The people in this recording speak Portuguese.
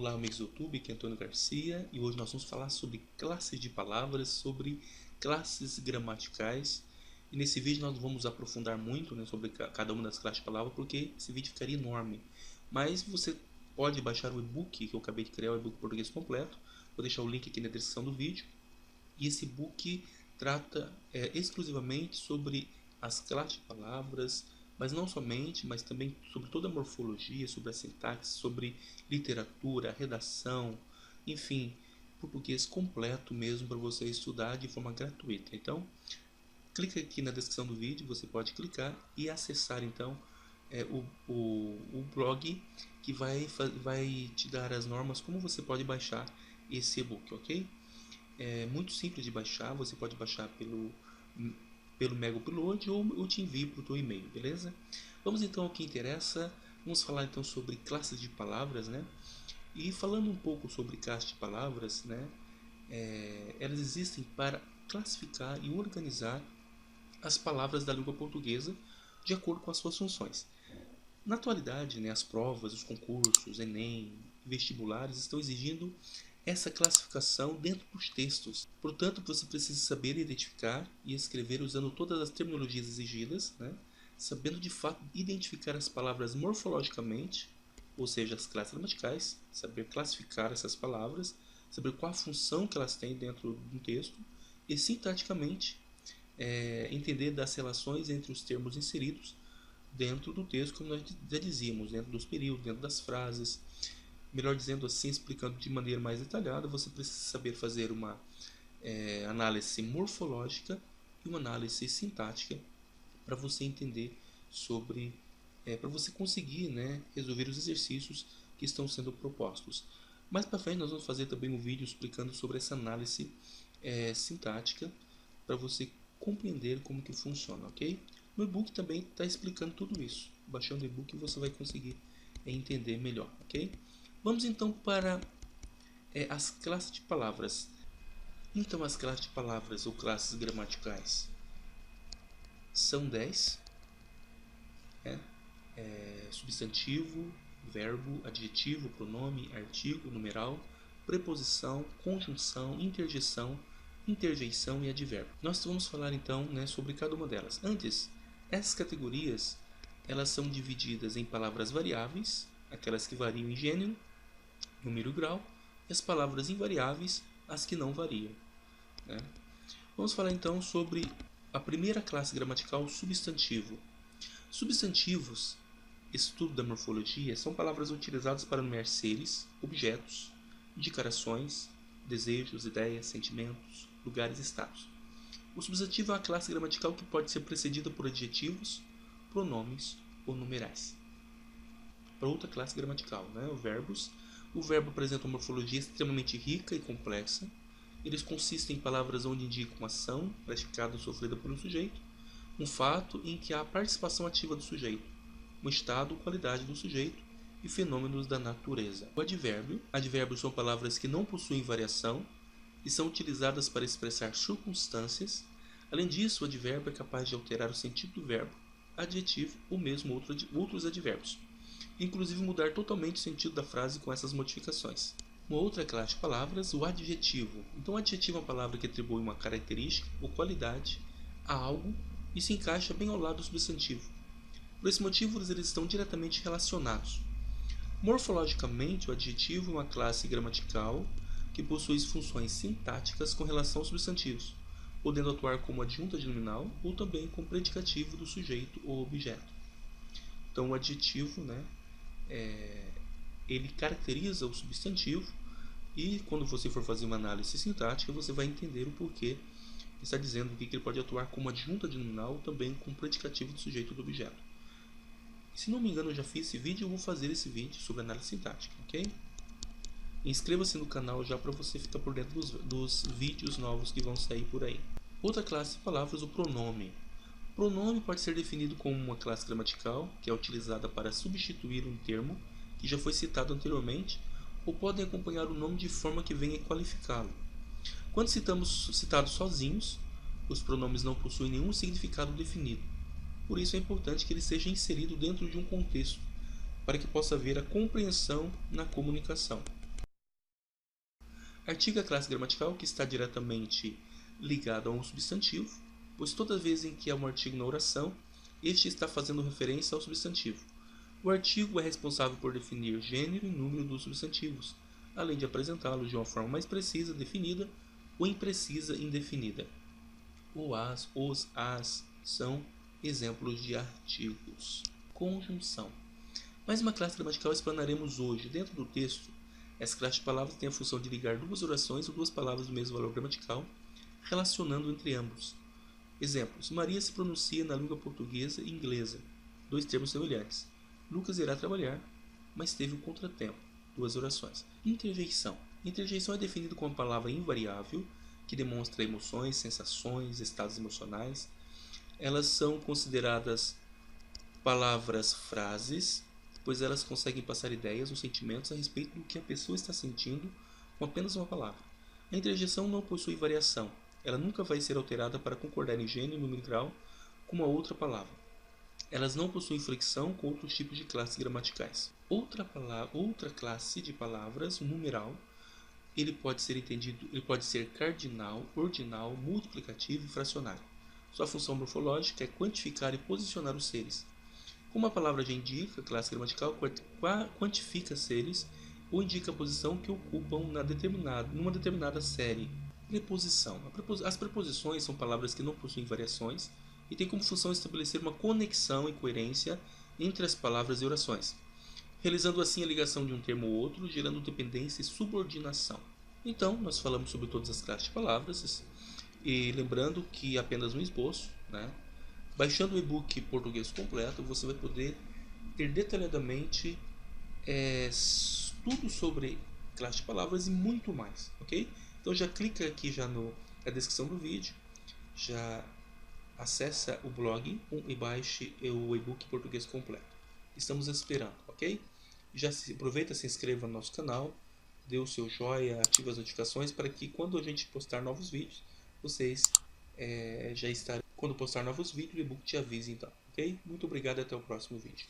Olá amigos do YouTube, aqui é Antônio Garcia e hoje nós vamos falar sobre classes de palavras, sobre classes gramaticais. E nesse vídeo nós vamos aprofundar muito, sobre cada uma das classes de palavras, porque esse vídeo ficaria enorme. Mas você pode baixar o e-book que eu acabei de criar, o e-book português completo. Vou deixar o link aqui na descrição do vídeo. E esse e-book trata exclusivamente sobre as classes de palavras, mas não somente, mas também sobre toda a morfologia, sobre a sintaxe, sobre literatura, redação, enfim, português completo mesmo para você estudar de forma gratuita. Então, clica aqui na descrição do vídeo, você pode clicar e acessar então o blog que vai te dar as normas como você pode baixar esse e-book, ok? É muito simples de baixar, você pode baixar pelo Mega Upload ou eu te envio para o teu e-mail, beleza? Vamos então ao que interessa, vamos falar então sobre classes de palavras, né? E falando um pouco sobre classes de palavras, né? Elas existem para classificar e organizar as palavras da língua portuguesa de acordo com as suas funções. Na atualidade, né, as provas, os concursos, Enem, vestibulares estão exigindo essa classificação dentro dos textos. Portanto, você precisa saber identificar e escrever usando todas as terminologias exigidas, né? Sabendo de fato identificar as palavras morfologicamente, ou seja, as classes gramaticais, saber classificar essas palavras, saber qual a função que elas têm dentro de um texto, e sintaticamente entender das relações entre os termos inseridos dentro do texto, como nós já dizíamos, dentro dos períodos, dentro das frases. Melhor dizendo assim, explicando de maneira mais detalhada, você precisa saber fazer uma análise morfológica e uma análise sintática para você entender sobre, para você conseguir, né, resolver os exercícios que estão sendo propostos. Mais para frente nós vamos fazer também um vídeo explicando sobre essa análise sintática para você compreender como que funciona, ok? No e-book também está explicando tudo isso. Baixando o e-book você vai conseguir entender melhor, ok? Vamos então para as classes de palavras. Então as classes de palavras ou classes gramaticais são 10. Substantivo, verbo, adjetivo, pronome, artigo, numeral, preposição, conjunção, interjeição, interjeição e advérbio. Nós vamos falar então, né, sobre cada uma delas. Antes, essas categorias elas são divididas em palavras variáveis, aquelas que variam em gênero, número e grau, e as palavras invariáveis, as que não variam, né? Vamos falar então sobre a primeira classe gramatical, substantivo. Substantivos, estudo da morfologia, são palavras utilizadas para nomear seres, objetos, indicações, desejos, ideias, sentimentos, lugares e estados. O substantivo é uma classe gramatical que pode ser precedida por adjetivos, pronomes ou numerais. Para outra classe gramatical, né, os verbos. O verbo apresenta uma morfologia extremamente rica e complexa. Eles consistem em palavras onde indicam ação praticada ou sofrida por um sujeito, um fato em que há a participação ativa do sujeito, um estado ou qualidade do sujeito e fenômenos da natureza. O advérbio. Advérbios são palavras que não possuem variação e são utilizadas para expressar circunstâncias. Além disso, o advérbio é capaz de alterar o sentido do verbo, adjetivo ou mesmo outros advérbios, inclusive mudar totalmente o sentido da frase com essas modificações. Uma outra classe de palavras, o adjetivo. Então, o adjetivo é uma palavra que atribui uma característica ou qualidade a algo e se encaixa bem ao lado do substantivo. Por esse motivo, eles estão diretamente relacionados. Morfologicamente, o adjetivo é uma classe gramatical que possui funções sintáticas com relação aos substantivos, podendo atuar como adjunta de nominal ou também como predicativo do sujeito ou objeto. Então, o adjetivo, né, ele caracteriza o substantivo e quando você for fazer uma análise sintática, você vai entender o porquê está dizendo que ele pode atuar como adjunta de nominal ou também como predicativo do sujeito ou do objeto. Se não me engano, eu já fiz esse vídeo, eu vou fazer esse vídeo sobre análise sintática, ok? Inscreva-se no canal já para você ficar por dentro dos vídeos novos que vão sair por aí. Outra classe de palavras, o pronome. O pronome pode ser definido como uma classe gramatical que é utilizada para substituir um termo que já foi citado anteriormente ou podem acompanhar o nome de forma que venha qualificá-lo. Quando citados sozinhos, os pronomes não possuem nenhum significado definido. Por isso é importante que ele seja inserido dentro de um contexto, para que possa haver a compreensão na comunicação. Artigo é a classe gramatical que está diretamente ligada a um substantivo, pois toda vez em que há um artigo na oração, este está fazendo referência ao substantivo. O artigo é responsável por definir gênero e número dos substantivos, além de apresentá-los de uma forma mais precisa, definida ou imprecisa, indefinida. O as, os, as são exemplos de artigos. Conjunção. Mais uma classe gramatical explanaremos hoje. Dentro do texto, essa classe de palavras tem a função de ligar duas orações ou duas palavras do mesmo valor gramatical, relacionando entre ambos. Exemplos. Maria se pronuncia na língua portuguesa e inglesa. Dois termos semelhantes. Lucas irá trabalhar, mas teve um contratempo. Duas orações. Interjeição. Interjeição é definido como uma palavra invariável que demonstra emoções, sensações, estados emocionais. Elas são consideradas palavras-frases, pois elas conseguem passar ideias ou sentimentos a respeito do que a pessoa está sentindo com apenas uma palavra. A interjeição não possui variação. Ela nunca vai ser alterada para concordar em gênero, número e grau com uma outra palavra. Elas não possuem flexão com outros tipos de classes gramaticais. Outra classe de palavras, o numeral, ele pode ser cardinal, ordinal, multiplicativo e fracionário. Sua função morfológica é quantificar e posicionar os seres. Como a palavra já indica, a classe gramatical quantifica seres ou indica a posição que ocupam numa determinada série. Preposição. As preposições são palavras que não possuem variações e têm como função estabelecer uma conexão e coerência entre as palavras e orações, realizando assim a ligação de um termo ou outro, gerando dependência e subordinação. Então, nós falamos sobre todas as classes de palavras, e lembrando que apenas um esboço, né? Baixando o e-book Português Completo, você vai poder ter detalhadamente tudo sobre classe de palavras e muito mais, ok? Então já clica aqui na descrição do vídeo, já acessa o blog e baixe o e-book Português Completo. Estamos esperando, ok? Já aproveita, se inscreva no nosso canal, dê o seu joinha, ative as notificações para que quando a gente postar novos vídeos, vocês já estarem. Quando postar novos vídeos, o e-book te avise então, ok? Muito obrigado e até o próximo vídeo.